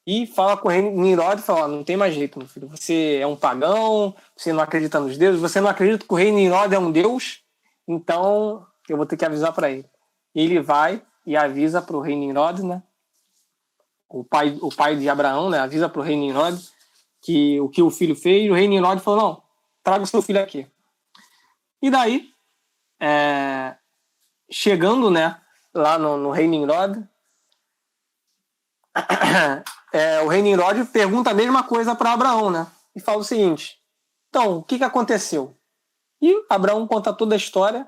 A: e fala com o rei Nimrod e fala, não tem mais jeito, meu filho, você é um pagão, você não acredita nos deuses, você não acredita que o rei Nimrod é um deus, então eu vou ter que avisar para ele. E ele vai e avisa para o rei Nimrod, né, o pai de Abraão, né, avisa para o rei Nimrod que o que o filho fez, e o rei Nimrod falou, não, traga o seu filho aqui. E daí, chegando, né, lá no rei Nimrod, o rei Nimrod pergunta a mesma coisa para Abraão, né? E fala o seguinte, então, o que aconteceu? E Abraão conta toda a história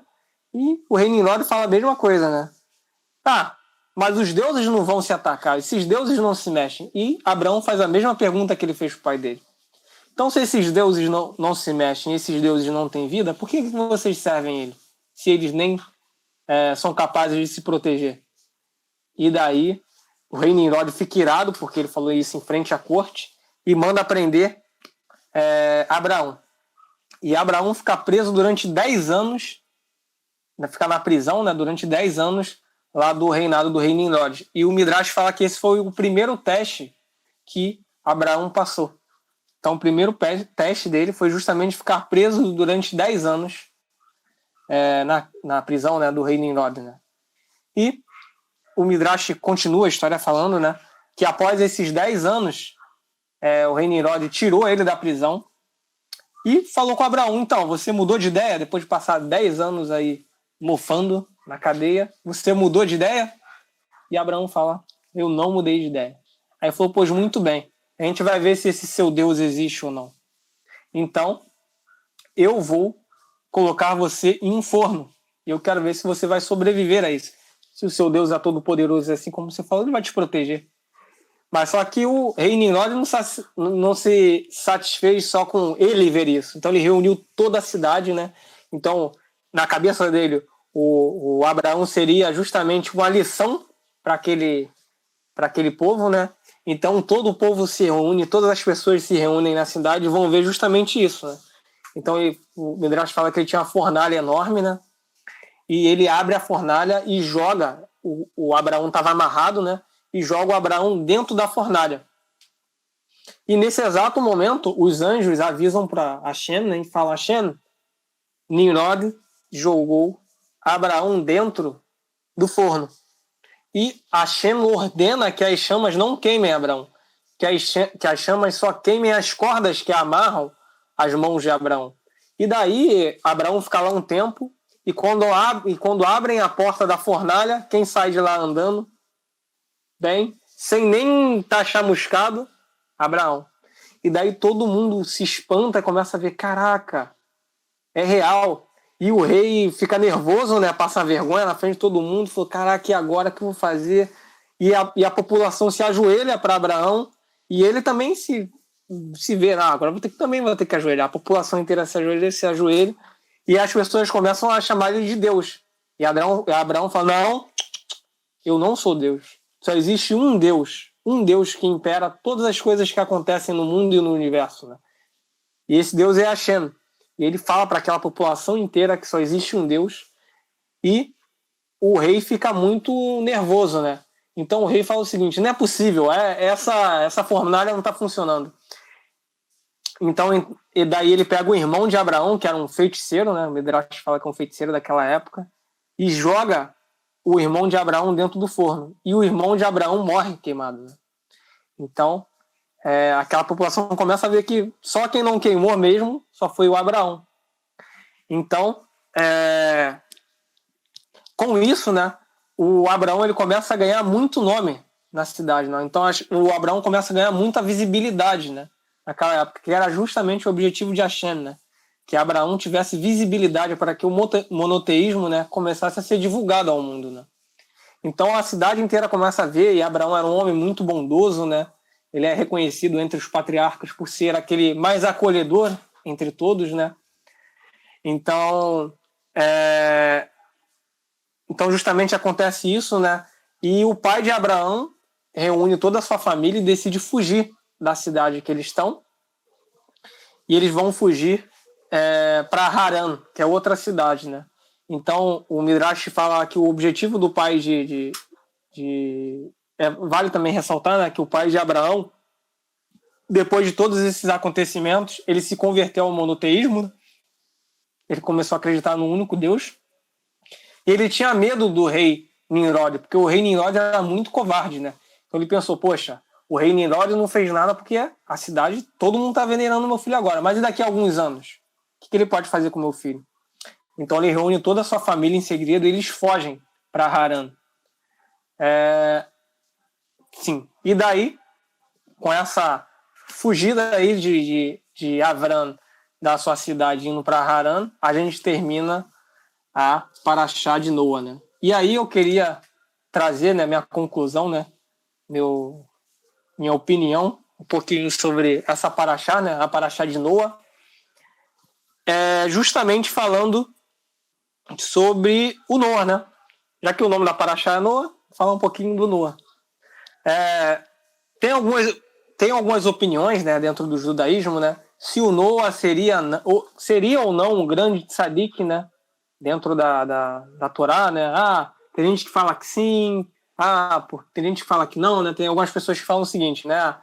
A: e o rei Nimrod fala a mesma coisa, né? Mas os deuses não vão se atacar, esses deuses não se mexem. E Abraão faz a mesma pergunta que ele fez para o pai dele. Então, se esses deuses não se mexem, esses deuses não têm vida, por que vocês servem ele? Se eles nem são capazes de se proteger. E daí o rei Nimrod fica irado, porque ele falou isso em frente à corte, e manda prender Abraão. E Abraão fica preso durante 10 anos, fica na prisão, né, durante 10 anos, lá do reinado do rei Nimrod. E o Midrash fala que esse foi o primeiro teste que Abraão passou. Então o primeiro teste dele foi justamente ficar preso durante 10 anos na prisão, né, do rei Nimrod, né? E o Midrash continua a história falando, né, que após esses 10 anos, o rei Nimrod tirou ele da prisão e falou com Abraão: então, você mudou de ideia depois de passar 10 anos aí mofando na cadeia? Você mudou de ideia? E Abraão fala: eu não mudei de ideia. Aí falou: pois muito bem, a gente vai ver se esse seu Deus existe ou não. Então, eu vou colocar você em um forno e eu quero ver se você vai sobreviver a isso. Se o seu Deus é todo poderoso, assim como você falou, ele vai te proteger. Mas só que o rei Nimrod não se satisfez só com ele ver isso. Então ele reuniu toda a cidade, né? Então, na cabeça dele, o Abraão seria justamente uma lição para aquele povo, né? Então todo o povo se reúne, todas as pessoas se reúnem na cidade e vão ver justamente isso, né? Então o Midrash fala que ele tinha uma fornalha enorme, né? E ele abre a fornalha e joga, o Abraão estava amarrado, né? E joga o Abraão dentro da fornalha. E nesse exato momento, os anjos avisam para Hashem, né? E falam: Hashem, Nimrod jogou Abraão dentro do forno. E Hashem ordena que as chamas não queimem Abraão, que as chamas só queimem as cordas que amarram as mãos de Abraão. E daí Abraão fica lá um tempo, e quando abrem a porta da fornalha, quem sai de lá andando? Bem, sem nem estar chamuscado, Abraão. E daí todo mundo se espanta e começa a ver: caraca, é real. E o rei fica nervoso, né? Passa vergonha na frente de todo mundo. Falou: caraca, e agora o que eu vou fazer? E a população se ajoelha para Abraão. E ele também se vê: agora também vou ter que ajoelhar. A população inteira se ajoelha. E as pessoas começam a chamar ele de Deus. E Abraão fala: não, eu não sou Deus. Só existe um Deus que impera todas as coisas que acontecem no mundo e no universo, né? E esse Deus é Hashem. E ele fala para aquela população inteira que só existe um Deus. E o rei fica muito nervoso, né? Então o rei fala o seguinte: não é possível, essa fornalha não está funcionando. Então, e daí ele pega o irmão de Abraão, que era um feiticeiro, né? O Midrash fala que é um feiticeiro daquela época, e joga o irmão de Abraão dentro do forno. E o irmão de Abraão morre queimado, né? Então, aquela população começa a ver que só quem não queimou mesmo só foi o Abraão. Então, com isso, né, o Abraão ele começa a ganhar muito nome na cidade, né? Então o Abraão começa a ganhar muita visibilidade, né, naquela época, que era justamente o objetivo de Hashem, né, que Abraão tivesse visibilidade para que o monoteísmo, né, começasse a ser divulgado ao mundo, né. Então a cidade inteira começa a ver, e Abraão era um homem muito bondoso, né. Ele é reconhecido entre os patriarcas por ser aquele mais acolhedor entre todos, né? Então justamente acontece isso, né? E o pai de Abraão reúne toda a sua família e decide fugir da cidade que eles estão. E eles vão fugir para Harã, que é outra cidade, né? Então o Midrash fala que o objetivo do pai vale também ressaltar, né, que o pai de Abraão, depois de todos esses acontecimentos, ele se converteu ao monoteísmo. Ele começou a acreditar no único Deus. E ele tinha medo do rei Nimrod, porque o rei Nimrod era muito covarde, né? Então ele pensou: poxa, o rei Nimrod não fez nada porque a cidade, todo mundo está venerando meu filho agora, mas e daqui a alguns anos? O que ele pode fazer com meu filho? Então ele reúne toda a sua família em segredo e eles fogem para Harã. Sim. E daí, com essa fugida aí de Avram da sua cidade indo para Harã, a gente termina a Parashá de Noa, né? E aí eu queria trazer, né, minha conclusão, né, minha opinião um pouquinho sobre essa Parashá, né, a Parashá de Noa, justamente falando sobre o Noa, né? Já que o nome da Parashá é Noa, falar um pouquinho do Noa. Tem algumas opiniões, né, dentro do judaísmo, né, se o Noa seria ou não um grande tzadik, né, dentro da Torá, né? Tem gente que fala que sim, tem gente que fala que não, né? Tem algumas pessoas que falam o seguinte, né?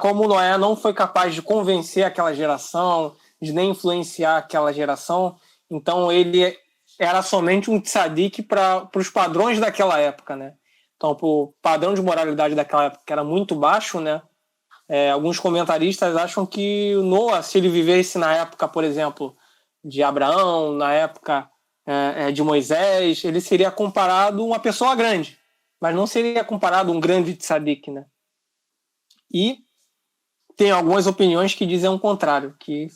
A: Como Noé não foi capaz de convencer aquela geração, de nem influenciar aquela geração, então ele era somente um tzadik para os padrões daquela época, né? Então, o padrão de moralidade daquela época era muito baixo, né? Alguns comentaristas acham que o Noah, se ele vivesse na época, por exemplo, de Abraão, na época de Moisés, ele seria comparado a uma pessoa grande, mas não seria comparado a um grande tzadik, né? E tem algumas opiniões que dizem o contrário, que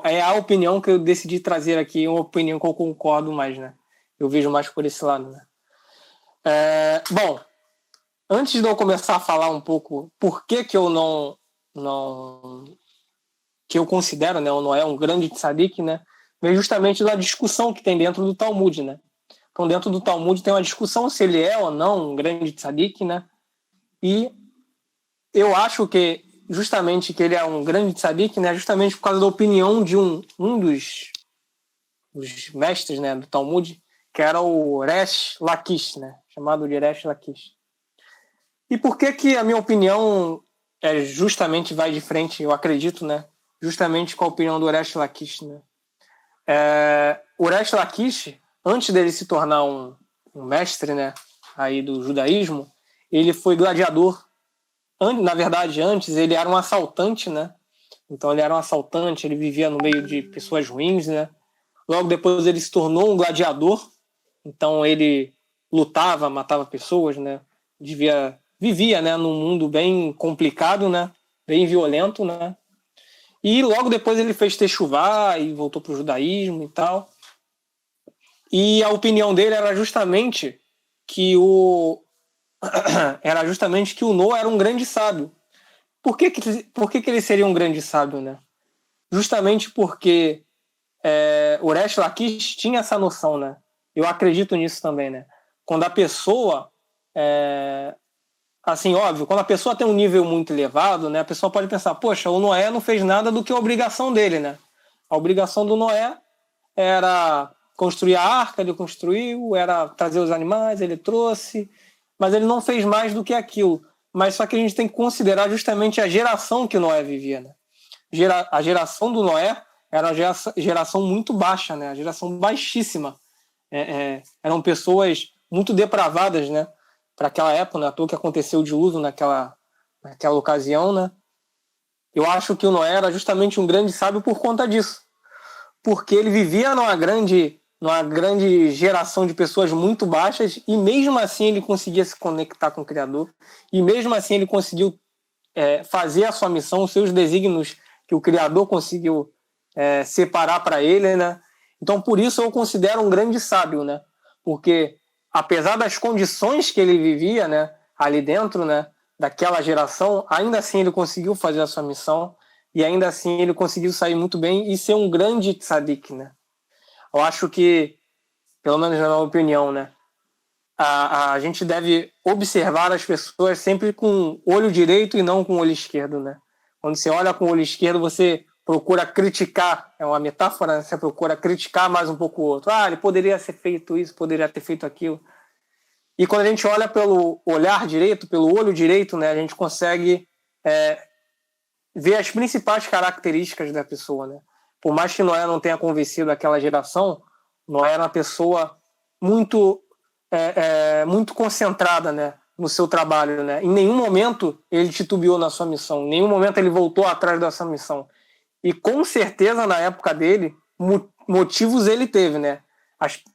A: é a opinião que eu decidi trazer aqui, uma opinião que eu concordo mais, né? Eu vejo mais por esse lado, né? Bom, antes de eu começar a falar um pouco por que eu que eu considero, né, o Noé um grande tzadik, né, vem justamente da discussão que tem dentro do Talmud, né? Então, dentro do Talmud tem uma discussão se ele é ou não um grande tzadik, né? E eu acho que justamente que ele é um grande tzadik, né, justamente por causa da opinião de um dos mestres, né, do Talmud, que era o Resh Lakish, né, chamado de Resh Lakish. E por que a minha opinião justamente vai de frente, eu acredito, né, justamente com a opinião do Resh Lakish, né? O Resh Lakish, antes dele se tornar um mestre, né, aí do judaísmo, ele foi gladiador. Na verdade, antes ele era um assaltante, né? Então ele era um assaltante, ele vivia no meio de pessoas ruins, né? Logo depois ele se tornou um gladiador. Então ele lutava, matava pessoas, né? Vivia, né, num mundo bem complicado, né? Bem violento, né? E logo depois ele fez techuvá e voltou para o judaísmo e tal. E a opinião dele era justamente que o Noah era um grande sábio. Por que ele seria um grande sábio, né? Justamente porque o Resh Lakish tinha essa noção, né? Eu acredito nisso também, né? Quando a pessoa assim, óbvio, quando a pessoa tem um nível muito elevado, né, a pessoa pode pensar, poxa, o Noé não fez nada do que a obrigação dele, né? A obrigação do Noé era construir a arca, ele construiu, era trazer os animais, ele trouxe, mas ele não fez mais do que aquilo. Mas só que a gente tem que considerar justamente a geração que Noé vivia, né? A geração do Noé era uma geração muito baixa, né? A geração baixíssima. Eram pessoas muito depravadas, né? Para aquela época, né? À toa que aconteceu o dilúvio naquela ocasião, né? Eu acho que o Noé era justamente um grande sábio por conta disso. Porque ele vivia numa grande geração de pessoas muito baixas e mesmo assim ele conseguia se conectar com o Criador e mesmo assim ele conseguiu fazer a sua missão, os seus desígnios que o Criador conseguiu separar para ele, né? Então por isso eu considero um grande sábio, né? Porque apesar das condições que ele vivia, né, ali dentro, né, daquela geração, ainda assim ele conseguiu fazer a sua missão e ainda assim ele conseguiu sair muito bem e ser um grande tzadik, né? Eu acho que, pelo menos na minha opinião, né, a gente deve observar as pessoas sempre com o olho direito e não com o olho esquerdo, né? Quando você olha com o olho esquerdo, você procura criticar, é uma metáfora, né? Você procura criticar mais um pouco o outro. Ele poderia ter feito isso, poderia ter feito aquilo. E quando a gente olha pelo olhar direito, pelo olho direito, né, a gente consegue ver as principais características da pessoa, né? Por mais que Noé não tenha convencido aquela geração, Noé era uma pessoa muito muito concentrada, né, no seu trabalho, né? Em nenhum momento ele titubeou na sua missão, em nenhum momento ele voltou atrás dessa missão. E com certeza na época dele motivos ele teve, né?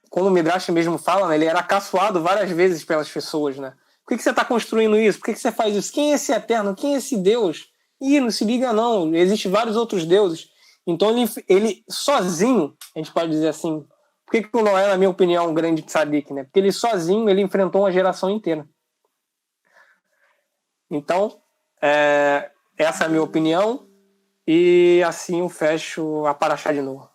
A: Como o Midrash mesmo fala, né, ele era caçoado várias vezes pelas pessoas, né? Por que você está construindo isso? Por que você faz isso? Quem é esse eterno? Quem é esse Deus? Não se liga não, existem vários outros deuses. Então ele sozinho, a gente pode dizer assim, por que o Noé, na minha opinião, é um grande tzadik, né? Porque ele sozinho, ele enfrentou uma geração inteira. Então, essa é a minha opinião e assim eu fecho a Parashá de novo.